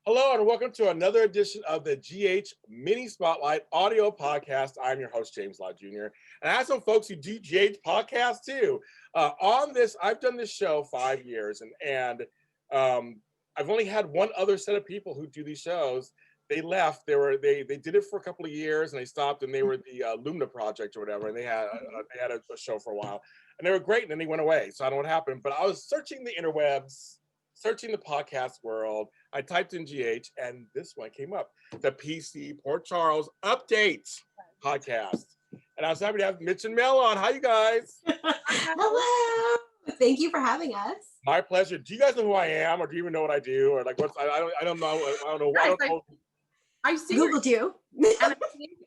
Hello and welcome to another edition of the GH Mini Spotlight audio podcast. I'm your host, James Lott Jr. And I have some folks who do GH podcasts too. I've done this show 5 years and I've only had one other set of people who do these shows. They left. They did it for a couple of years and they stopped, and they were the Lumina Project or whatever. And they had a show for a while and they were great, and then they went away. So I don't know what happened, but I was searching the interwebs, searching the podcast world. I typed in GH and this one came up, the PC Port Charles Update podcast. And I was happy to have Mich and Mel on. Hi, you guys. Hello. Thank you for having us. My pleasure. Do you guys know who I am, or do you even know what I do, or like what's? I don't know. I don't know. I've seen Googled you.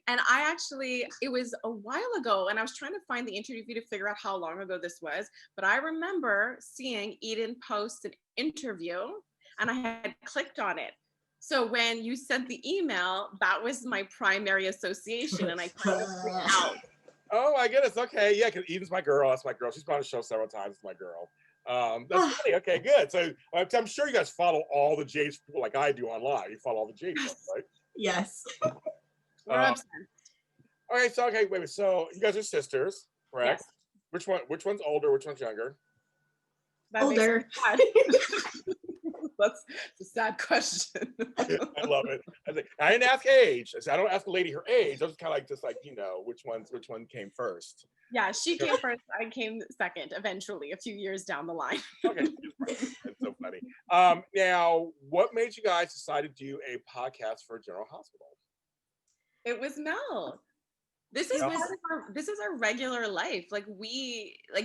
And I actually, it was a while ago, and I was trying to find the interview to figure out how long ago this was. But I remember seeing Eden post an interview, and I had clicked on it. So when you sent the email, that was my primary association, and I kind of freaked out. Oh my goodness. Okay, yeah, because Eden's my girl. That's my girl. She's been on the show several times. It's my girl. That's funny. Okay, good. So I'm sure you guys follow all the GH people like I do online. You follow all the GH ones, right? Yes. We're obsessed. Okay, so wait. So you guys are sisters, correct? Yes. Which one's older? Which one's younger? Older. That's a sad question. I love it. I didn't ask age. I don't ask a lady her age. I was kind of like which one came first. Yeah, she came first. I came second. Eventually, a few years down the line. Okay, that's so funny. Now, what made you guys decide to do a podcast for General Hospital? It was Mel. This is our regular life. Like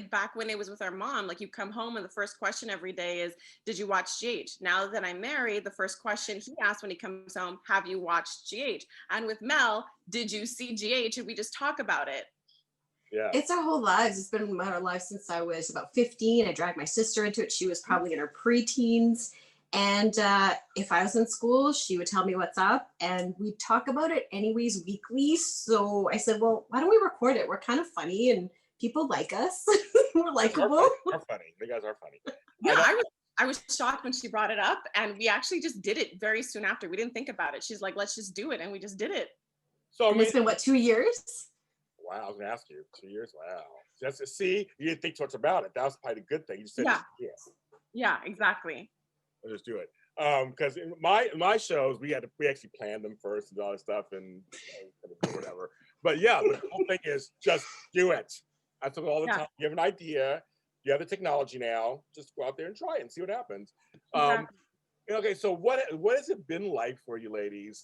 back when it was with our mom, like you come home and the first question every day is, did you watch GH? Now that I'm married, the first question he asks when he comes home, have you watched GH? And with Mel, did you see GH? And we just talk about it. Yeah. It's our whole lives. It's been our life since I was about 15. I dragged my sister into it. She was probably in her preteens. And if I was in school, she would tell me what's up, and we'd talk about it anyways weekly. So I said, well, why don't we record it? We're kind of funny and people like us. We're likable. They're funny. You guys are funny. Yeah, I was shocked when she brought it up, and we actually just did it very soon after. We didn't think about it. She's like, let's just do it. And we just did it. So it's been, 2 yeyears? Wow, I was going to ask you. 2 years? Wow. See, you didn't think too much about it. That was probably a good thing. You said, yeah, exactly. Let's just do it. Because in my shows, we actually planned them first and all this stuff and whatever. But yeah, the whole thing is just do it. I tell all the time. You have an idea, you have the technology now. Just go out there and try it and see what happens. Okay, so what has it been like for you ladies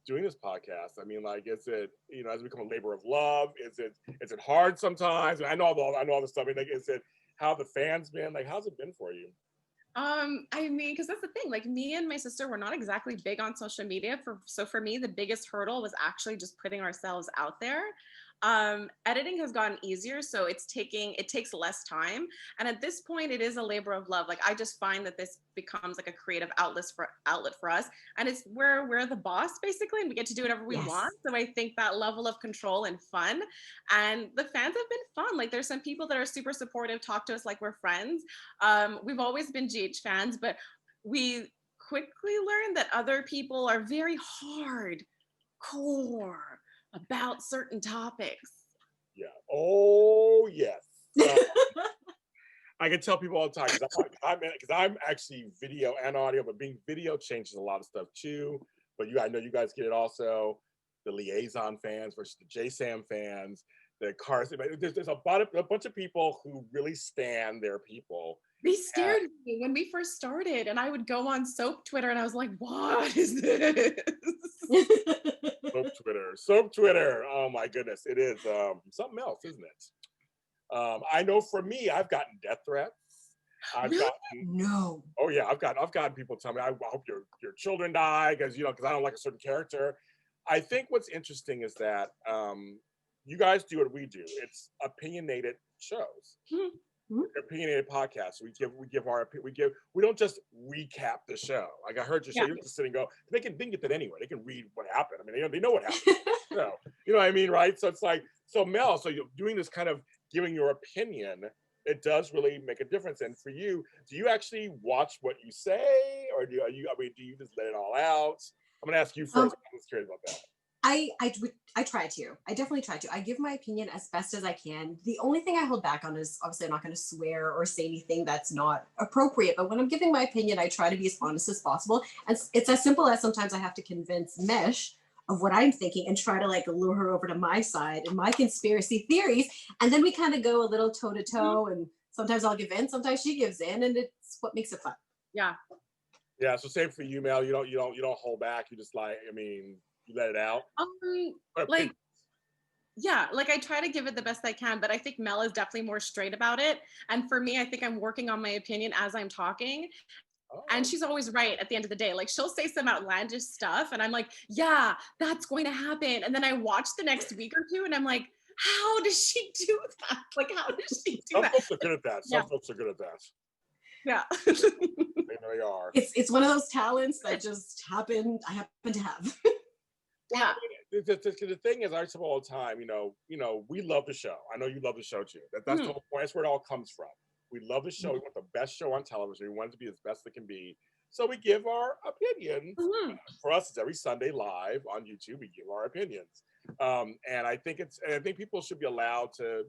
doing this podcast? I mean, like, is it has it become a labor of love? Is it hard sometimes? I know all the stuff. I mean, like, is it how the fans been? Like, how's it been for you? I mean, because that's the thing, like me and my sister were not exactly big on social media. So for me, the biggest hurdle was actually just putting ourselves out there. Editing has gotten easier, so it takes less time. And at this point, it is a labor of love. Like I just find that this becomes like a creative outlet for us. And it's where we're the boss basically, and we get to do whatever we want. So I think that level of control and fun, and the fans have been fun. Like there's some people that are super supportive, talk to us like we're friends. We've always been GH fans, but we quickly learned that other people are very hardcore about certain topics. Yeah. Oh, yes. I can tell people all the time because I'm actually video and audio, but being video changes a lot of stuff too. But I know you guys get it also. The Liaison fans versus the J-Sam fans, the cars. There's a bunch of people who really stan their people. They scared me when we first started, and I would go on Soap Twitter, and I was like, "What is this?" Soap Twitter. Oh my goodness, it is something else, isn't it? I know for me, I've gotten death threats. No. Oh yeah, I've gotten people tell me, I hope your children die because I don't like a certain character. I think what's interesting is that you guys do what we do. It's opinionated shows. Opinionated podcasts. We don't just recap the show. Like I heard you say, you're just sitting and go, they can get that anyway. They can read what happened. I mean, they know what happened. You know what I mean, right? So it's like, so Mel, so you're doing this kind of giving your opinion. It does really make a difference. And for you, do you actually watch what you say, or do you? I mean, do you just let it all out? I'm gonna ask you first. I'm just curious about that. I try to. I definitely try to. I give my opinion as best as I can. The only thing I hold back on is obviously I'm not going to swear or say anything that's not appropriate. But when I'm giving my opinion, I try to be as honest as possible. And it's as simple as sometimes I have to convince Mesh of what I'm thinking and try to like lure her over to my side and my conspiracy theories. And then we kind of go a little toe to toe. And sometimes I'll give in, sometimes she gives in, and it's what makes it fun. Yeah. Yeah. So same for you, Mel. You don't hold back. You just like, I mean, you let it out. Like, yeah, like I try to give it the best I can, but I think Mel is definitely more straight about it. And for me, I think I'm working on my opinion as I'm talking. And she's always right at the end of the day. Like she'll say some outlandish stuff and I'm like, yeah, that's going to happen. And then I watch the next week or two and I'm like, how does she do that? Like, how does she do that? Some folks are good at that. Some folks are good at that. Yeah. They are. It's one of those talents that just happen. I happen to have. Yeah. The thing is, I say all the time, you know, we love the show. I know you love the show too. That's the whole point. That's where it all comes from. We love the show. We want the best show on television. We want it to be as best it can be. So we give our opinions. For us, it's every Sunday live on YouTube. We give our opinions. And I think people should be allowed to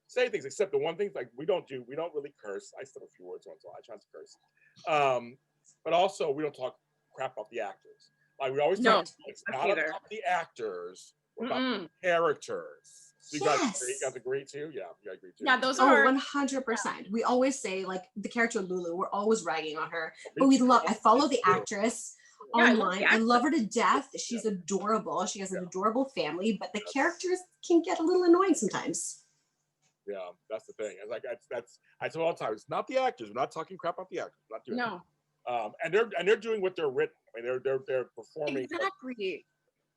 say things, except the one thing like we don't really curse. I still have a few words once in a while. I try to curse. But also we don't talk crap about the actors. Like we always talk, it's not about the actors, it's about the characters. So you guys agree too? Yeah, you agree too. Yeah, those are 100%. We always say like the character Lulu, we're always ragging on her, but I follow the actress online. I love her to death. She's adorable. She has an adorable family, but the characters can get a little annoying sometimes. Yeah, that's the thing. It's like that's I tell all the time. It's not the actors. We're not talking crap about the actors. We're not doing it. And they're doing what they're written. I mean, they're performing.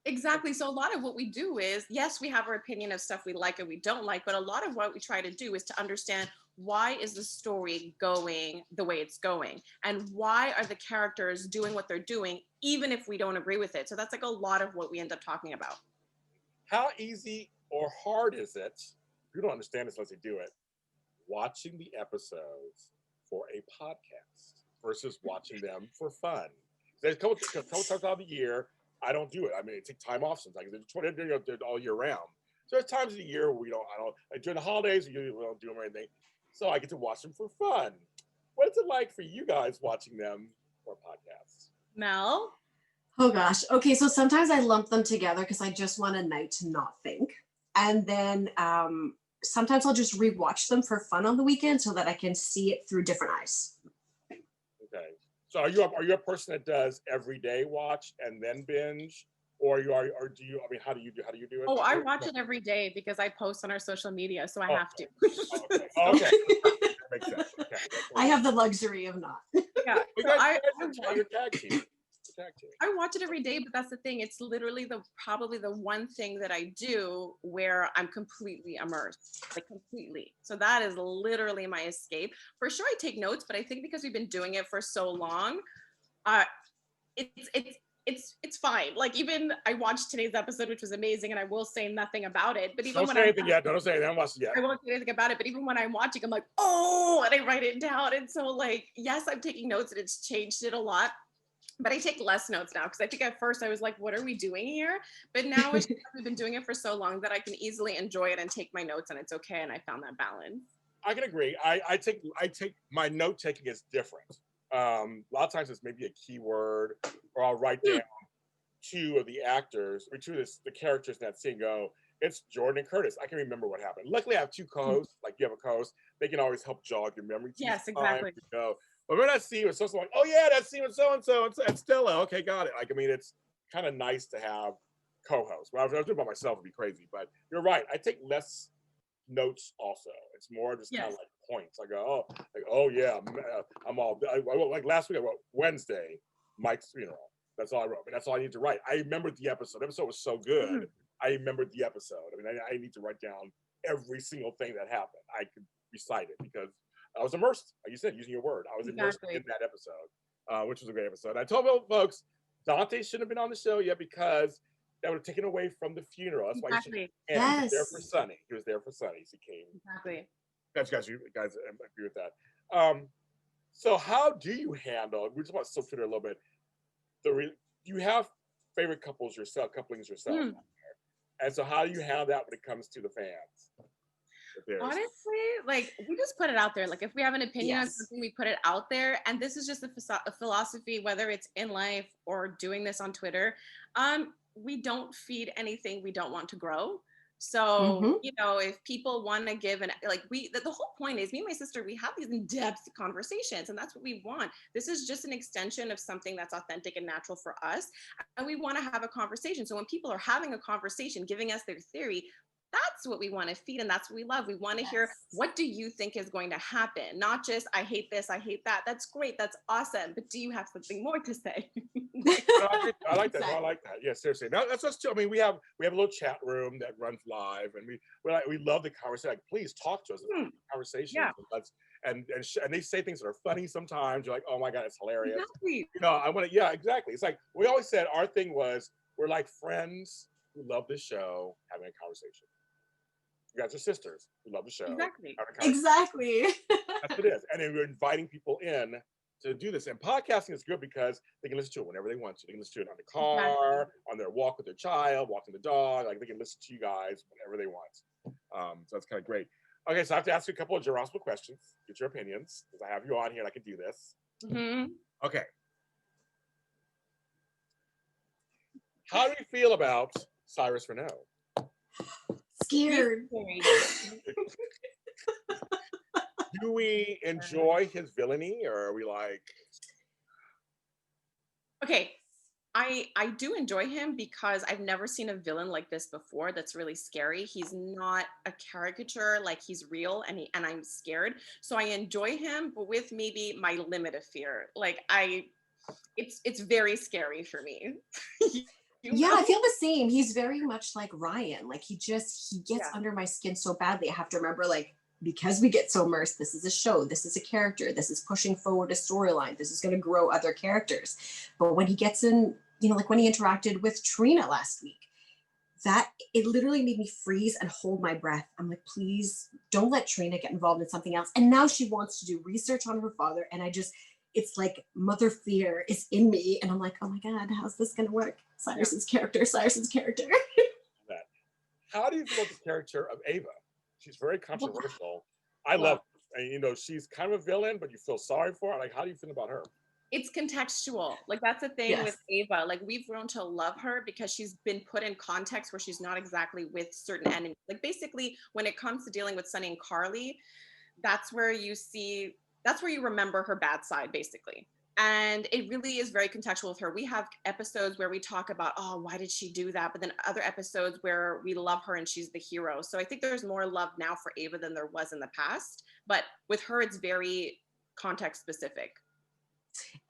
Exactly. So a lot of what we do is, yes, we have our opinion of stuff we like and we don't like, but a lot of what we try to do is to understand why is the story going the way it's going, and why are the characters doing what they're doing, even if we don't agree with it. So that's like a lot of what we end up talking about. How easy or hard is it? You don't understand this unless you do it. Watching the episodes for a podcast versus watching them for fun. There's a couple times out of the year, I don't do it. I mean, I take time off sometimes. They're all year round. So there's times of the year where I don't like during the holidays, we don't do them or anything. So I get to watch them for fun. What is it like for you guys watching them for podcasts? Mel? Oh gosh. Okay, so sometimes I lump them together because I just want a night to not think. And then sometimes I'll just rewatch them for fun on the weekend so that I can see it through different eyes. Okay. So are you a person that does everyday watch and then binge, or do you? I mean, how do you do it? Oh, I watch it every day because I post on our social media, so I have to. Okay. That makes sense. Okay. I have the luxury of not. Yeah. Your tag team. I watch it every day, but that's the thing. It's literally probably the one thing that I do where I'm completely immersed, like completely. So that is literally my escape. For sure, I take notes, but I think because we've been doing it for so long, it's fine. Like even I watched today's episode, which was amazing, and I will say nothing about it. But even don't say anything yet. Don't say anything. I haven't watched it yet. I won't say anything about it. But even when I'm watching, I'm like, oh, and I write it down. And so like, yes, I'm taking notes, and it's changed it a lot. But I take less notes now because I think at first I was like, what are we doing here? But now we've been doing it for so long that I can easily enjoy it and take my notes and it's okay. And I found that balance. I can agree. I take my note taking is different. A lot of times it's maybe a keyword, or I'll write down two of the actors or two of the characters in that scene. Go, it's Jordan and Curtis. I can remember what happened. Luckily, I have two co-hosts. Like you have a co-host, they can always help jog your memory. Yes, exactly. But when I see it, it's also like, oh yeah, that scene with so-and-so and Stella. Okay, got it. Like, I mean, it's kind of nice to have co-hosts. Well, if I was doing it by myself, it'd be crazy. But you're right. I take less notes also. It's more just kind of like points. I go, oh yeah, I'm all, like last week I wrote Wednesday, Mike's funeral. That's all I wrote. And that's all I need to write. I remembered the episode. The episode was so good. I remembered the episode. I mean, I need to write down every single thing that happened. I could recite it because I was immersed, like you said, using your word. I was immersed in that episode, which was a great episode. I told folks, Dante shouldn't have been on the show yet because that would have taken away from the funeral. That's why he was there for Sunny. He was there for Sunny. So he came. Exactly. You guys agree with that. So how do you handle? We just want to still fit a little bit. You have favorite couplings yourself, Hmm. and so how do you handle that when it comes to the fans? Honestly, like we just put it out there. Like if we have an opinion on Yes. something, we put it out there. And this is just a philosophy, whether it's in life or doing this on Twitter. We don't feed anything we don't want to grow. So, Hmm. if people want to give and like the whole point is me and my sister, we have these in-depth conversations and that's what we want. This is just an extension of something that's authentic and natural for us. And we want to have a conversation. So when people are having a conversation, giving us their theory, that's what we want to feed and that's what we love. We want to hear, Yes. what do you think is going to happen? Not just, I hate this, I hate that. That's great, that's awesome, but do you have something more to say? No, I like that. No, I Exactly. like that. Yeah, seriously. No, that's us too. I mean, we have a little chat room that runs live, and we love the conversation. Like, please talk to us. Conversations. Yeah, And they say things that are funny sometimes. You're like, oh my god, it's hilarious. exactly. I want to. Yeah, exactly. It's like we always said. Our thing was we're like friends who love this show having a conversation. You guys are sisters who love the show Exactly. having a conversation. Exactly. That's what it is. And then we're inviting people in to do this. And podcasting is good because they can listen to it whenever they want to. They can listen to it on the car, on their walk with their child, walking the dog. Like they can listen to you guys whenever they want. So that's kind of great. Okay, so I have to ask you a couple of Geronimo questions, get your opinions, because I have you on here and I can do this. Mm-hmm. Okay. How do you feel about Cyrus Renaud? Scared. Do we enjoy his villainy, or are we like? Okay, I do enjoy him because I've never seen a villain like this before that's really scary. He's not a caricature, like he's real and I'm scared. So I enjoy him, but with maybe my limit of fear. Like it's very scary for me. Yeah, I feel the same. He's very much like Ryan. Like he gets Yeah. under my skin so badly. I have to remember, like, because we get so immersed, this is a show, this is a character, this is pushing forward a storyline, this is going to grow other characters. But when he gets in, like when he interacted with Trina last week, that it literally made me freeze and hold my breath. I'm like, please don't let Trina get involved in something else. And now she wants to do research on her father. And it's like mother fear is in me. And I'm like, oh my God, how's this going to work? Cyrus's character. How do you feel about the character of Ava? She's very controversial. I love her. And, she's kind of a villain, but you feel sorry for her. Like, how do you feel about her? It's contextual. Like that's the thing with Ava. Like we've grown to love her because she's been put in context where she's not exactly with certain enemies. Like basically when it comes to dealing with Sunny and Carly, that's where you remember her bad side basically. And it really is very contextual with her. We have episodes where we talk about, oh, why did she do that? But then other episodes where we love her and she's the hero. So I think there's more love now for Ava than there was in the past. But with her, it's very context specific.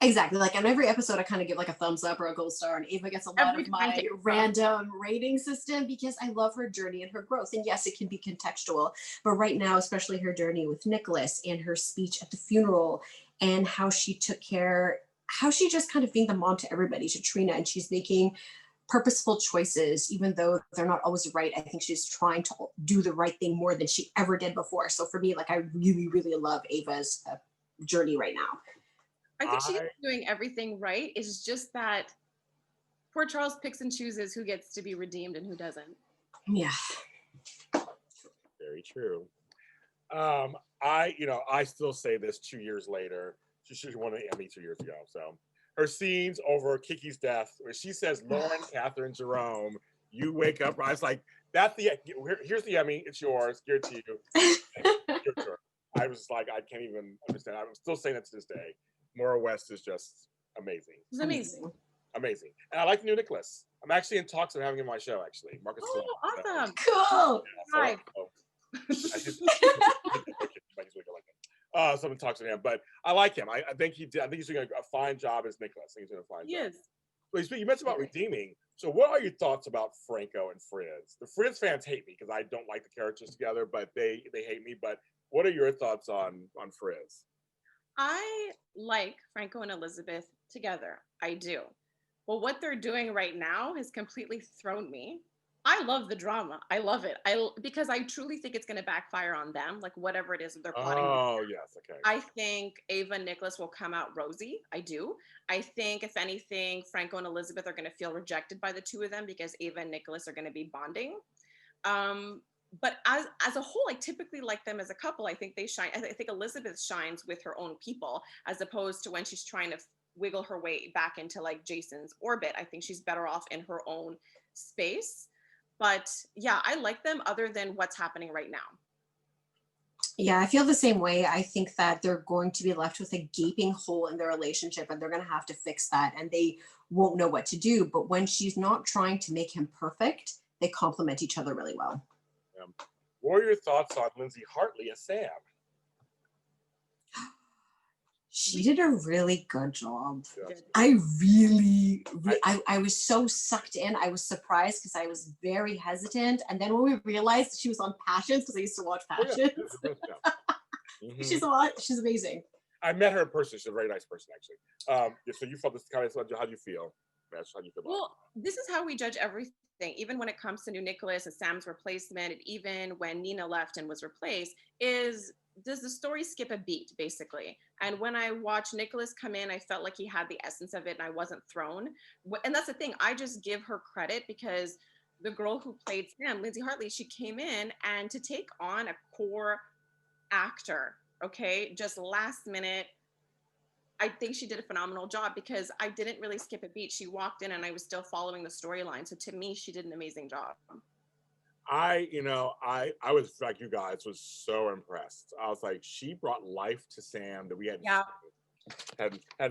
Exactly. Like on every episode, I kind of give like a thumbs up or a gold star, and Ava gets a lot of my random rating system because I love her journey and her growth. And yes, it can be contextual, but right now, especially her journey with Nikolas and her speech at the funeral and how she took care, how she just kind of being the mom to everybody, to Trina, and she's making purposeful choices, even though they're not always right. I think she's trying to do the right thing more than she ever did before. So for me, like I really, really love Ava's journey right now. I think she's doing everything right. It's just that poor Charles picks and chooses who gets to be redeemed and who doesn't. Yeah. Very true. I still say this 2 years later. She should have won an Emmy 2 years ago. So her scenes over Kiki's death, where she says, Lauren, Catherine, Jerome, you wake up. I was like, here's the Emmy. It's yours. Give it to you. I was like, I can't even understand. I'm still saying that to this day. Maura West is just amazing. It's amazing. Amazing. And I like the new Nikolas. I'm actually in talks of having him on my show, actually. Marcus. Oh, awesome. Cool. Hi. Someone talks to him, but I like him. I think he's doing a fine job as Nikolas. I think he's doing a fine job. Yes. But you mentioned about redeeming. So what are your thoughts about Franco and Frizz? The Frizz fans hate me because I don't like the characters together, but they hate me. But what are your thoughts on Frizz? I like Franco and Elizabeth together. I do. Well, what they're doing right now has completely thrown me. I love the drama. I love it. Because I truly think it's going to backfire on them, like whatever it is that they're plotting. Oh, yes. Okay. I think Ava and Nicholas will come out rosy. I do. I think, if anything, Franco and Elizabeth are going to feel rejected by the two of them because Ava and Nicholas are going to be bonding. But as a whole, I typically like them as a couple. I think they shine. I think Elizabeth shines with her own people, as opposed to when she's trying to wiggle her way back into like Jason's orbit. I think she's better off in her own space. But yeah, I like them other than what's happening right now. Yeah, I feel the same way. I think that they're going to be left with a gaping hole in their relationship and they're going to have to fix that and they won't know what to do. But when she's not trying to make him perfect, they complement each other really well. What are your thoughts on Lindsay Hartley as Sam? She did a really good job. Yeah. I was so sucked in. I was surprised because I was very hesitant. And then when we realized she was on Passions, because I used to watch Passions, she's amazing. I met her in person. She's a very nice person, actually. So you felt this kind of, how do you feel? How do you feel about it? This is how we judge everything. Even when it comes to new Nikolas and Sam's replacement, and even when Nina left and was replaced, does the story skip a beat, basically? And when I watched Nikolas come in, I felt like he had the essence of it and I wasn't thrown. And that's the thing, I just give her credit because the girl who played Sam, Lindsay Hartley, she came in and to take on a core actor, okay, just last minute, I think she did a phenomenal job because I didn't really skip a beat. She walked in and I was still following the storyline. So to me, she did an amazing job. I was like you guys, was so impressed. I was like, she brought life to Sam that we hadn't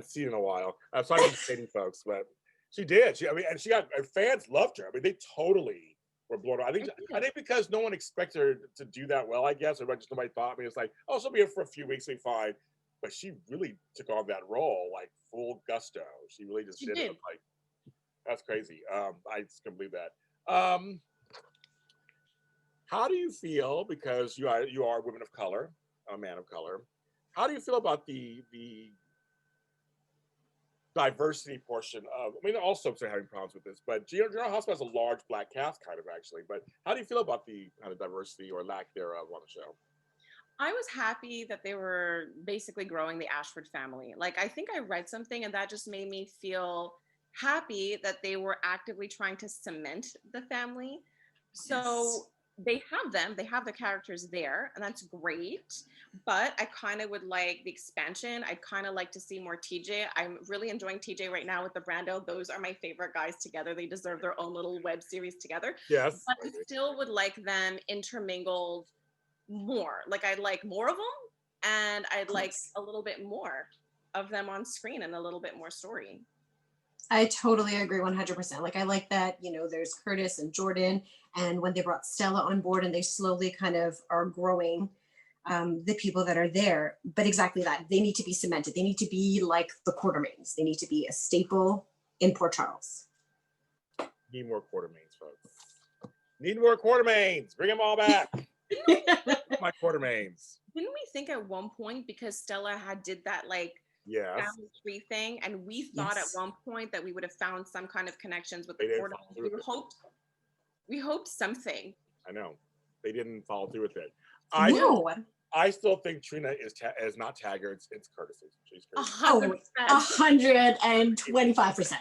seen in a while. I'm sorry for saying, folks, but she did. And fans loved her. I mean, they totally were blown away. I think because no one expected her to do that well, I guess, or just nobody thought. I mean, it's like, oh, she'll be here for a few weeks, be fine. But she really took on that role like full gusto. She really just did it. Like, that's crazy. I just can't believe that. How do you feel, because you are women of color, a man of color? How do you feel about the diversity portion of? I mean, all soaps are having problems with this, but General Hospital has a large black cast, kind of, actually. But how do you feel about the kind of diversity or lack thereof on the show? I was happy that they were basically growing the Ashford family. Like, I think I read something and that just made me feel happy that they were actively trying to cement the family. So they have the characters there, and that's great. But I kind of would like the expansion. I'd kind of like to see more TJ. I'm really enjoying TJ right now with the Brando. Those are my favorite guys together. They deserve their own little web series together. Yes. But I still would like them intermingled more. Like, I'd like more of them, and I'd like a little bit more of them on screen and a little bit more story. I totally agree 100%. Like, I like that, there's Curtis and Jordan, and when they brought Stella on board and they slowly kind of are growing the people that are there. But exactly that, they need to be cemented. They need to be like the Quartermains. They need to be a staple in Port Charles. Need more Quartermains, folks. Need more Quartermains. Bring them all back. My Quartermains. Didn't we think at one point, because Stella did that like family tree thing, and we thought at one point that we would have found some kind of connections with the Quartermains? We hoped something. I know. They didn't follow through with it. I still think Trina is not Taggart. It's Curtis. She's Curtis. 125%.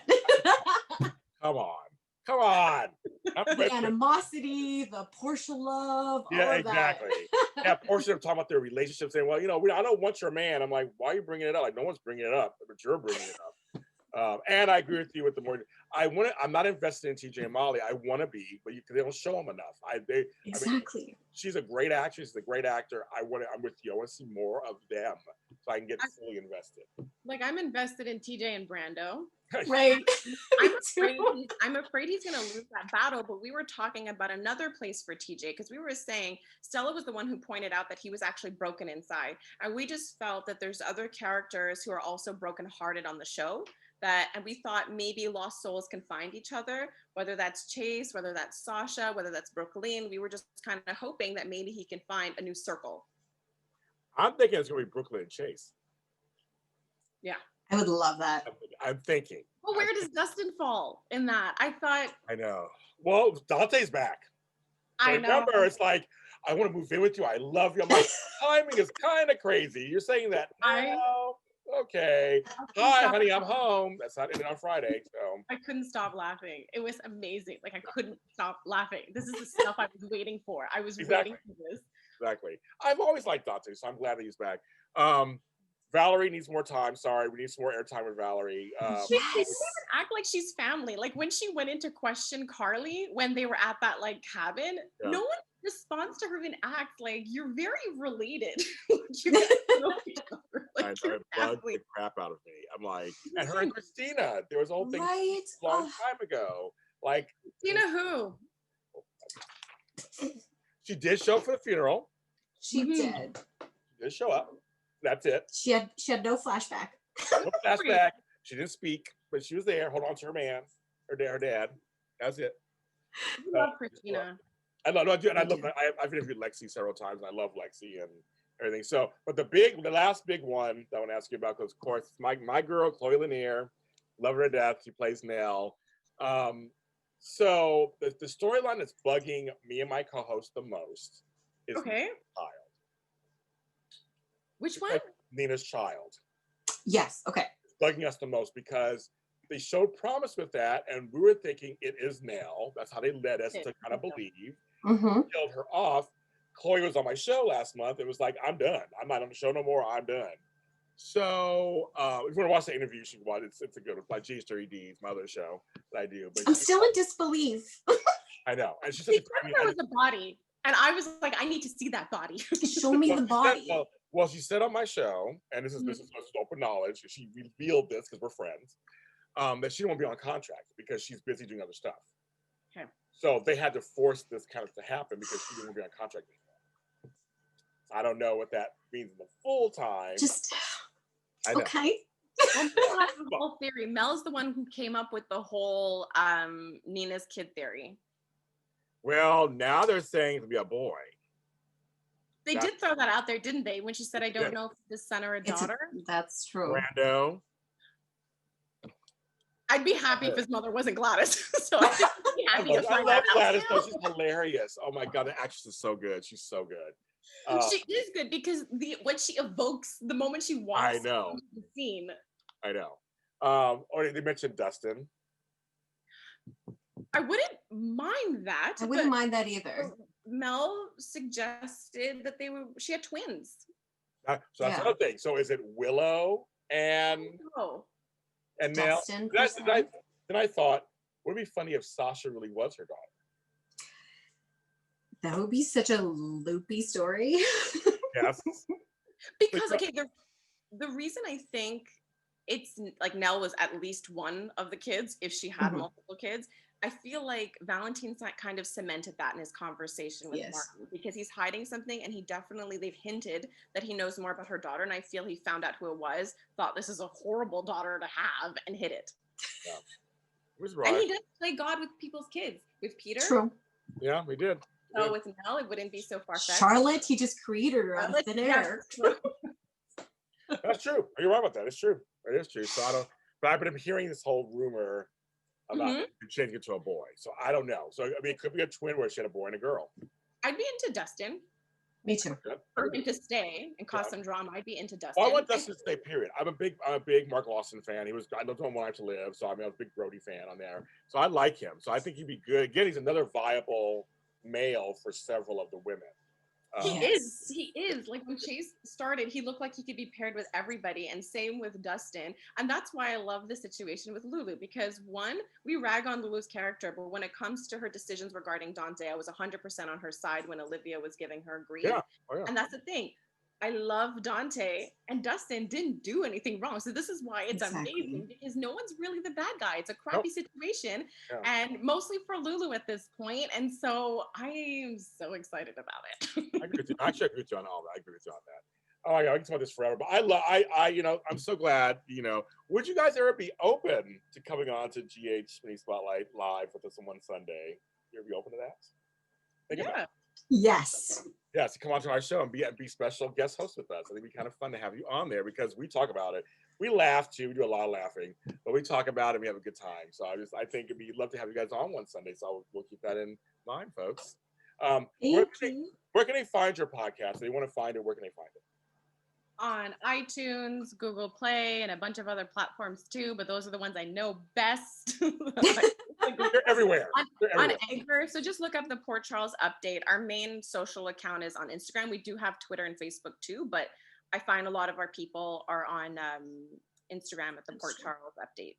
Come on. The animosity, the Portia love. Yeah, exactly. Portia talking about their relationship, saying, "Well, I don't want your man." I'm like, "Why are you bringing it up? Like, no one's bringing it up, but you're bringing it up." And I agree with you with the more. I'm not invested in TJ and Molly. I want to be, but they don't show them enough. Exactly. I mean, she's a great actress. She's a great actor. I'm with you. I want to see more of them so I can get fully invested. Like, I'm invested in TJ and Brando. Right. I'm afraid he's going to lose that battle, but we were talking about another place for TJ, because we were saying Stella was the one who pointed out that he was actually broken inside. And we just felt that there's other characters who are also brokenhearted on the show, and we thought maybe lost souls can find each other, whether that's Chase, whether that's Sasha, whether that's Brooklyn. We were just kind of hoping that maybe he can find a new circle. I'm thinking it's going to be Brooklyn and Chase. Yeah. I would love that. I'm thinking. Well, where does Dustin fall in that? I thought. I know. Well, Dante's back. So I know. remember, it's like, I want to move in with you. I love you. I'm like, timing is kind of crazy. You're saying that now. Okay. Hi, honey, I'm home. That's not in on Friday. So I couldn't stop laughing. It was amazing. Like I couldn't stop laughing. This is the stuff I was waiting for. I was waiting for this. Exactly. I've always liked Dante, so I'm glad that he's back. Valerie needs more time. Sorry, we need some more airtime with Valerie. She didn't even act like she's family. Like when she went in to question Carly when they were at that like cabin, no one responds to her and acts like you're very related. You guys know each other. Like, I know, it bugged the crap out of me. I'm like, and her and Christina, there was a whole thing a long time ago. Like, Christina who? She did show up for the funeral. She did. She did show up. That's it. She had no flashback. No flashback. She didn't speak, but she was there. Hold on to her man, her dad. That's it. I love Christina. I love. I've interviewed Lexi several times. And I love Lexi and everything. So, but the last big one that I want to ask you about, because of course, my girl Chloe Lanier, love her to death. She plays Nell. So the storyline that's bugging me and my co-host the most is Nina's child. Which one? Nina's child. Yes. Okay. It's bugging us the most because they showed promise with that, and we were thinking it is Nell. That's how they led us to kind of believe. Killed her off. Chloe was on my show last month. It was like, I'm done. I'm not on the show no more. I'm done. So if you want to watch the interview, you should watch it. It's a good one. It's by G Story D. It's my other show that I do. But I'm still in disbelief. I know. And she said there was a body. And I was like, I need to see that body. Show me the body. Well, she said on my show, and this is open knowledge, she revealed this because we're friends, that she won't be on contract because she's busy doing other stuff. Okay. So they had to force this kind of to happen because she didn't be on contract anymore. I don't know what that means in the full time. Okay. Well, Mel has the whole theory. Mel's the one who came up with the whole Nina's kid theory. Well, now they're saying it'll be a boy. They did throw that out there, didn't they? When she said, I don't know if it's a son or a daughter. That's true. Brando. I'd be happy if his mother wasn't Gladys. So I'd be happy to find I love that Gladys, out. though. She's hilarious. Oh my God, the actress is so good. She's so good. She is good because what she evokes the moment she walks into the scene. I know. Or they mentioned Dustin. I wouldn't mind that. I wouldn't mind that either. Mel suggested that she had twins. So that's another thing. So is it Willow and Nell? Then I thought, would it be funny if Sasha really was her daughter? That would be such a loopy story. Yes. Because the reason I think it's like Nell was at least one of the kids, if she had multiple kids, I feel like Valentine's kind of cemented that in his conversation with Martin because he's hiding something and they've hinted that he knows more about her daughter, and I feel he found out who it was, thought this is a horrible daughter to have, and hid it. Yeah. He was right. And he does play God with people's kids. With Peter. True. Yeah, we did. So with Nell, it wouldn't be so far-fetched. Charlotte, he just created her out of thin air. That's true. You're right about that. It's true. It is true. So I've been hearing this whole rumor about changing it to a boy. So I don't know. So I mean, it could be a twin where she had a boy and a girl. I'd be into Dustin. Me too. For him to stay and cause some drama, I'd be into Dustin. Well, I want Dustin to stay. Period. I'm a big Mark Lawson fan. I loved him on One Life to Live. So I was a big Brody fan on there. So I like him. So I think he'd be good. Again, he's another viable male for several of the women. He is. Like when Chase started, he looked like he could be paired with everybody, and same with Dustin. And that's why I love the situation with Lulu, because one, we rag on Lulu's character, but when it comes to her decisions regarding Dante, I was 100% on her side when Olivia was giving her grief. Yeah. Oh, yeah. And that's the thing. I love Dante, and Dustin didn't do anything wrong. So this is why it's amazing, because no one's really the bad guy. It's a crappy situation, and mostly for Lulu at this point. And so I am so excited about it. I agree with you. Actually, I agree with you on all that. I agree with you on that. Oh my God, I can talk about this forever. But I'm so glad. Would you guys ever be open to coming on to GH Mini Spotlight live with us on one Sunday? You ever be open to that? Yes. Yes, to come onto our show and be special guest host with us. I think it'd be kind of fun to have you on there because we talk about it. We laugh too. We do a lot of laughing, but we talk about it and we have a good time. So I think it'd be love to have you guys on one Sunday. So we'll keep that in mind, folks. Thank you. Where can they find your podcast? If they want to find it, where can they find it? On iTunes, Google Play, and a bunch of other platforms too, but those are the ones I know best. They're everywhere. On Anchor. So just look up the Port Charles Update. Our main social account is on Instagram. We do have Twitter and Facebook too, but I find a lot of our people are on Instagram at the Port Charles Update.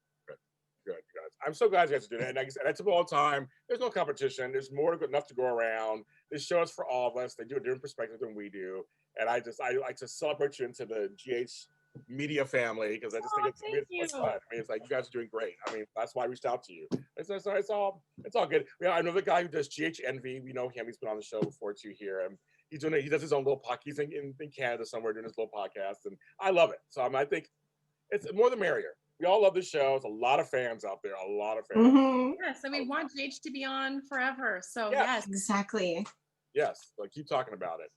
Good, guys. I'm so glad you guys are doing it. And like I said, I tell all the time, there's no competition. There's enough to go around. This show is for all of us. They do a different perspective than we do. And I like to celebrate you into the GH media family because I just think it's fun. I mean, it's like you guys are doing great. I mean, that's why I reached out to you. It's all good. I know the guy who does GH Envy. We know him. He's been on the show before too here. And he does his own little podcast. He's in Canada somewhere doing his little podcast. And I love it. So I think it's more the merrier. We all love this show. There's a lot of fans out there. A lot of fans. Mm-hmm. Yes, and we want GH to be on forever. So yes. Exactly. Yes, so keep talking about it.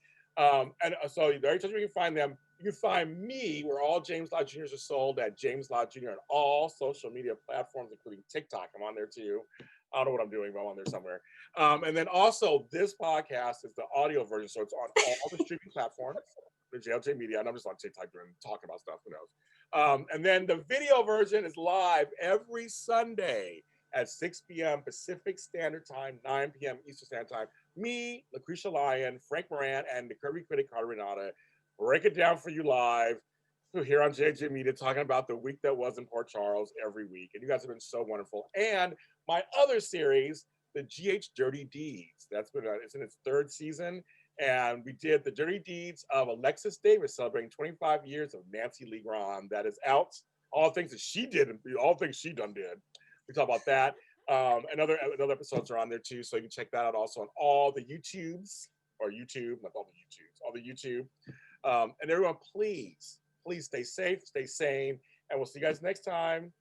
And so there you can find them. You can find me where all James Lott Juniors are sold at James Lott Jr. on all social media platforms, including TikTok. I'm on there too. I don't know what I'm doing, but I'm on there somewhere. And then also this podcast is the audio version, so it's on all the streaming platforms. The JLJ Media, and I'm just on TikTok talking about stuff. Who knows? And then the video version is live every Sunday at 6 p.m. Pacific Standard Time, 9 p.m. Eastern Standard Time. Me, Lucretia Lyon, Frank Moran, and the Kirby critic Carter Renata break it down for you live here on JJ Media, talking about the week that was in Port Charles every week. And you guys have been so wonderful. And my other series, the GH Dirty Deeds, it's in its third season. And we did the Dirty Deeds of Alexis Davis, celebrating 25 years of Nancy Lee Graham. That is out. All things that she did, and all things she done did. We talk about that. And other episodes are on there too, so you can check that out also on all the YouTubes, or YouTube, not all the YouTubes, all the YouTube. And everyone, please stay safe, stay sane, and we'll see you guys next time.